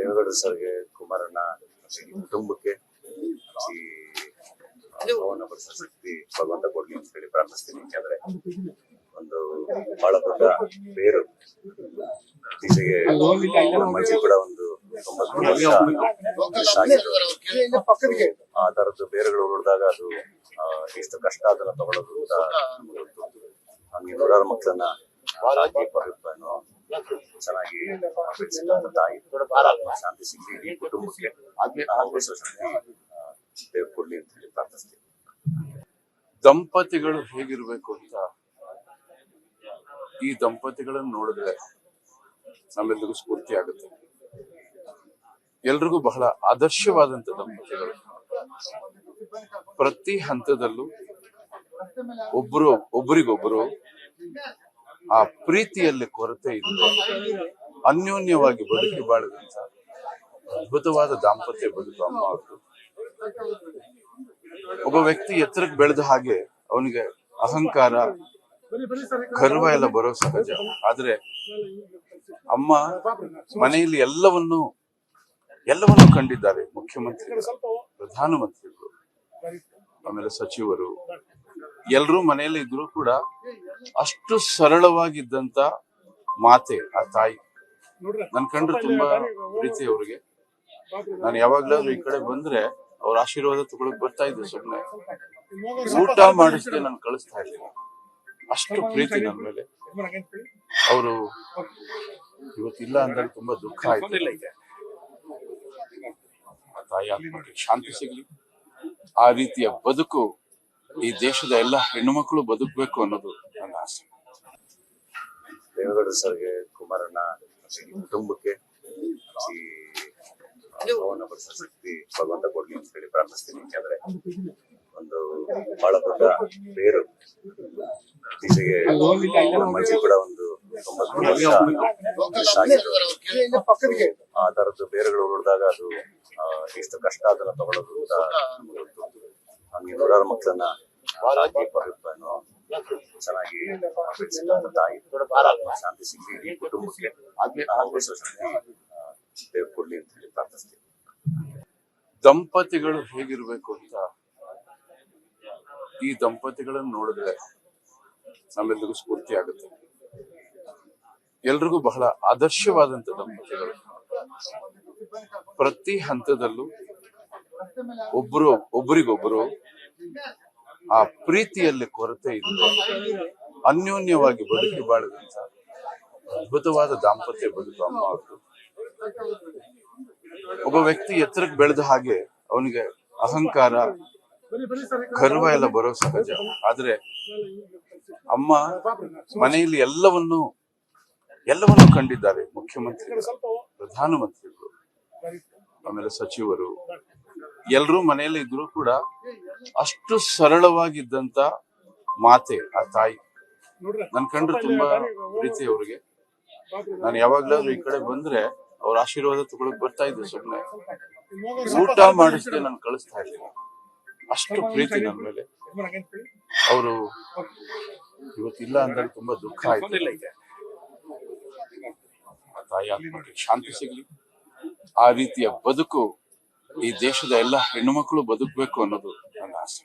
ದೇವೇಗೌಡರು ಸರ್ಗೆ, ಕುಮಾರಣ್ಣ ಕುಟುಂಬಕ್ಕೆ ಈ ಭವನ ಬಡಿಸೋ ಶಕ್ತಿ ಭಗವಂತ ಕೊಡ್ಲಿ ಅಂತ ಹೇಳಿ ಪ್ರಾರ್ಥಿಸ್ತೀನಿ. ಯಾಕಂದ್ರೆ ಒಂದು ಬಹಳ ದೊಡ್ಡ ಬೇರು, ಇತ್ತೀಚೆಗೆ ಅಜ್ಜಿ ಕೂಡ ಒಂದು 90 ವರ್ಷ ಆಗಿತ್ತು. ಆ ತರದ್ದು ಬೇರುಗಳು ಉಳಿದಾಗ ಅದು ಎಷ್ಟು ಕಷ್ಟ ಅದನ್ನ ತಗೊಳ್ಳೋದು ಅಂತ ನಮ್ಗೆ ಗೊತ್ತು. ಹಂಗೆ ನೂರಾರು ಮಕ್ಕಳನ್ನ ಚೆನ್ನಾಗಿ ಬೆಳೆಸಿದಂತ ತಾಯಿ ಶಾಂತಿ ಸಿಗ್ಲಿ, ಈ ಕುಟುಂಬಕ್ಕೆ ಬಡಿಸೋ ಶಕ್ತಿ ದೇವ್ರು ಕೊಡ್ಲಿ ಅಂತ ಹೇಳಿ ಪ್ರಾರ್ಥಿಸ್ತೀನಿ. ದಂಪತಿಗಳು ಹೇಗಿರ್ಬೇಕು ಅಂತ ಈ ದಂಪತಿಗಳನ್ನು ನೋಡಿದ್ರೆ ನಮ್ಮೆಲ್ಲರಿಗೂ ಸ್ಫೂರ್ತಿ ಆಗುತ್ತೆ. ಎಲ್ರಿಗೂ ಬಹಳ ಆದರ್ಶವಾದಂತ ದಂಪತಿಗಳು. ಪ್ರತಿ ಹಂತದಲ್ಲೂ ಒಬ್ಬರಿಗೊಬ್ಬರು ಆ ಪ್ರೀತಿಯಲ್ಲಿ ಕೊರತೆ ಇದ್ದು ಅನ್ಯೋನ್ಯವಾಗಿ ಬದುಕಿ ಬಾಳದಂತ ಅದ್ಭುತವಾದ ದಾಂಪತ್ಯ ಬದುಕು ಅಮ್ಮ ಅವ್ರದ್ದು. ಒಬ್ಬ ವ್ಯಕ್ತಿ ಎತ್ತರಕ್ಕೆ ಬೆಳೆದ ಹಾಗೆ ಅವನಿಗೆ ಅಹಂಕಾರ, ಗರ್ವ ಎಲ್ಲ ಬರೋ ಸಹಜ. ಆದ್ರೆ ಅಮ್ಮ ಮನೆಯಲ್ಲಿ ಎಲ್ಲವನ್ನೂ ಕಂಡಿದ್ದಾರೆ. ಮುಖ್ಯಮಂತ್ರಿಗಳು, ಪ್ರಧಾನಮಂತ್ರಿಗಳು, ಆಮೇಲೆ ಸಚಿವರು, ಎಲ್ರೂ ಮನೆಯಲ್ಲಿ ಇದ್ರು ಕೂಡ ಅಷ್ಟು ಸರಳವಾಗಿದ್ದಂತ ಮಾತೆ ಆ ತಾಯಿ. ನನ್ ಕಂಡ್ರೆ ತುಂಬಾ ಪ್ರೀತಿ ಅವ್ರಿಗೆ. ನಾನು ಯಾವಾಗ್ಲಾದ್ರೂ ಈ ಕಡೆ ಬಂದ್ರೆ ಅವ್ರ ಆಶೀರ್ವಾದ ತಗೊಳಕ್ ಬರ್ತಾ ಇದ್ದೆ. ಸುಮ್ನೆ ಊಟ ಮಾಡಿಸ್ದೆ ನಾನು ಕಳಿಸ್ತಾ ಇದ್ದೀನಿ. ಅಷ್ಟು ಪ್ರೀತಿ ನನ್ನ ಮೇಲೆ. ಅವರು ಇವತ್ತಿಲ್ಲ ಅಂದಾಗ ತುಂಬಾ ದುಃಖ ಆಯ್ತು. ಆ ತಾಯಿ ಆತ್ಮಕ್ಕೆ ಶಾಂತಿ ಸಿಗ್ಲಿ. ಆ ರೀತಿಯ ಬದುಕು ಈ ದೇಶದ ಎಲ್ಲ ಹೆಣ್ಣು ಮಕ್ಕಳು ಬದುಕಬೇಕು ಅನ್ನೋದು ನನ್ನ ಆಸೆ. ದೇವೇಗೌಡರು ಸರ್ಗೆ, ಕುಮಾರಣ್ಣ ಕುಟುಂಬಕ್ಕೆ ಈ ಭವನ ಬಡಿಸೋ ಶಕ್ತಿ ಭಗವಂತ ಕೊಡ್ಲಿ ಅಂತ ಹೇಳಿ ಪ್ರಾರ್ಥಿಸ್ತೀನಿ. ಯಾಕಂದ್ರೆ ಒಂದು ಬಹಳ ದೊಡ್ಡ ಬೇರು, ಇತ್ತೀಚೆಗೆ ಅಜ್ಜಿ ಕೂಡ ಒಂದು 90 ವರ್ಷ ಆಗಿತ್ತು. ಆ ತರದ್ದು ಬೇರುಗಳು ಉಳಿದಾಗ ಅದು ಎಷ್ಟು ಕಷ್ಟ ಅದನ್ನ ತಗೊಳ್ಳೋದು ಅಂತ ನಮ್ಗೆ ಗೊತ್ತು. ಹಂಗೆ ನೂರಾರು ಮಕ್ಕಳನ್ನ ಚೆನ್ನಾಗಿ ಬೆಳೆಸಿದಂತ ತಾಯಿ ಶಾಂತಿ ಸಿಗ್ಲಿ, ಈ ಕುಟುಂಬಕ್ಕೆ ಬಡಿಸೋ ಶಕ್ತಿ ದೇವ್ರು ಕೊಡ್ಲಿ ಅಂತ ಹೇಳಿ ಪ್ರಾರ್ಥಿಸ್ತೀನಿ. ದಂಪತಿಗಳು ಹೇಗಿರ್ಬೇಕು ಅಂತ ಈ ದಂಪತಿಗಳನ್ನು ನೋಡಿದ್ರೆ ನಮ್ಮೆಲ್ಲರಿಗೂ ಸ್ಫೂರ್ತಿ ಆಗುತ್ತೆ. ಎಲ್ರಿಗೂ ಬಹಳ ಆದರ್ಶವಾದಂತ ದಂಪತಿಗಳು. ಪ್ರತಿ ಹಂತದಲ್ಲೂ ಒಬ್ಬರಿಗೊಬ್ಬರು ಆ ಪ್ರೀತಿಯಲ್ಲಿ ಕೊರತೆ ಇದ್ದು ಅನ್ಯೋನ್ಯವಾಗಿ ಬದುಕಿ ಬಾಳದಂತ ಅದ್ಭುತವಾದ ದಾಂಪತ್ಯ ಬದುಕು ಅಮ್ಮ ಅವ್ರದ್ದು. ಒಬ್ಬ ವ್ಯಕ್ತಿ ಎತ್ತರಕ್ಕೆ ಬೆಳೆದ ಹಾಗೆ ಅವನಿಗೆ ಅಹಂಕಾರ, ಗರ್ವ ಎಲ್ಲ ಬರೋ ಸಹಜ. ಆದ್ರೆ ಅಮ್ಮ ಮನೆಯಲ್ಲಿ ಎಲ್ಲವನ್ನೂ ಕಂಡಿದ್ದಾರೆ. ಮುಖ್ಯಮಂತ್ರಿಗಳು, ಪ್ರಧಾನಮಂತ್ರಿಗಳು, ಆಮೇಲೆ ಸಚಿವರು, ಎಲ್ರೂ ಮನೆಯಲ್ಲಿ ಇದ್ರು ಕೂಡ ಅಷ್ಟು ಸರಳವಾಗಿದ್ದಂತ ಮಾತೆ ಆ ತಾಯಿ. ನನ್ ಕಂಡ್ರೆ ತುಂಬಾ ಪ್ರೀತಿ ಅವ್ರಿಗೆ. ನಾನು ಯಾವಾಗ್ಲಾದ್ರೂ ಈ ಕಡೆ ಬಂದ್ರೆ ಅವ್ರ ಆಶೀರ್ವಾದ ತಗೊಳಕ್ ಬರ್ತಾ ಇದ್ದೆ. ಸುಮ್ನೆ ಊಟ ಮಾಡಿಸ್ದೆ ನಾನು ಕಳಿಸ್ತಾ ಇದ್ದೀನಿ. ಅಷ್ಟು ಪ್ರೀತಿ ನನ್ನ ಮೇಲೆ. ಅವರು ಇವತ್ತಿಲ್ಲ ಅಂದಾಗ ತುಂಬಾ ದುಃಖ ಆಯ್ತು. ಆ ತಾಯಿ ಆತ್ಮಕ್ಕೆ ಶಾಂತಿ ಸಿಗ್ಲಿ. ಆ ರೀತಿಯ ಬದುಕು ಈ ದೇಶದ ಎಲ್ಲ ಹೆಣ್ಣು ಮಕ್ಕಳು ಬದುಕಬೇಕು ಅನ್ನೋದು ನನ್ನ ಆಸೆ.